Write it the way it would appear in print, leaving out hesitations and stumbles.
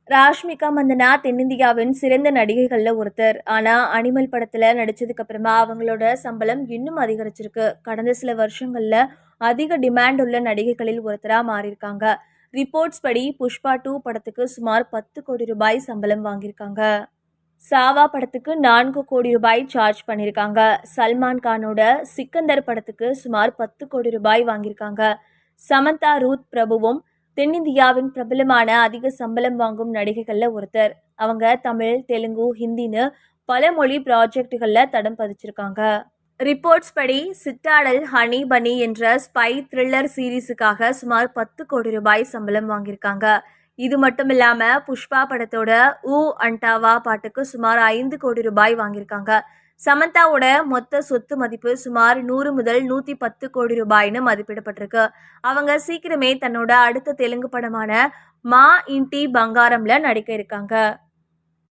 ராஷ்மிகா மந்தனா தென்னிந்தியாவின் சிறந்த நடிகைகள்ல ஒருத்தர். ஆனா அனிமல் படத்துல நடிச்சதுக்கு அப்புறமா அவங்களோட சம்பளம் இன்னும் அதிகரிச்சிருக்கு. கடந்த சில வருஷங்கள்ல அதிக டிமாண்ட் உள்ள நடிகைகளில் ஒருத்தரா மாறியிருக்காங்க. ரிப்போர்ட்ஸ் படி புஷ்பா 2 படத்துக்கு சுமார் 10 கோடி ரூபாய் சம்பளம் வாங்கியிருக்காங்க. சாவா படத்துக்கு 4 கோடி ரூபாய் சார்ஜ் பண்ணியிருக்காங்க. சல்மான் கானோட சிக்கந்தர் படத்துக்கு சுமார் 10 கோடி ரூபாய் வாங்கியிருக்காங்க. சமந்தா ரூத் பிரபுவும் தென்னிந்தியாவின் பிரபலமான அதிக சம்பளம் வாங்கும் நடிகைகள்ல ஒருத்தர். அவங்க தமிழ், தெலுங்கு, ஹிந்தின்னு பல மொழி ப்ராஜெக்டுகள்ல தடம் பதிச்சிருக்காங்க. ரிப்போர்ட்ஸ் படி சிட்டாடல் ஹனி பனி என்ற ஸ்பை த்ரில்லர் சீரீஸுக்காக சுமார் 10 கோடி ரூபாய் சம்பளம் வாங்கியிருக்காங்க. இது மட்டும் இல்லாம புஷ்பா படத்தோட ஊ அண்டாவா பாட்டுக்கு சுமார் 5 கோடி ரூபாய் வாங்கியிருக்காங்க. சமந்தாவோட மொத்த சொத்து மதிப்பு சுமார் 100 முதல் 110 கோடி ரூபாய்னு மதிப்பிடப்பட்டிருக்கு. அவங்க சீக்கிரமே தன்னோட அடுத்த தெலுங்கு படமான மா இன்டி பங்காரம்ல நடிக்க இருக்காங்க.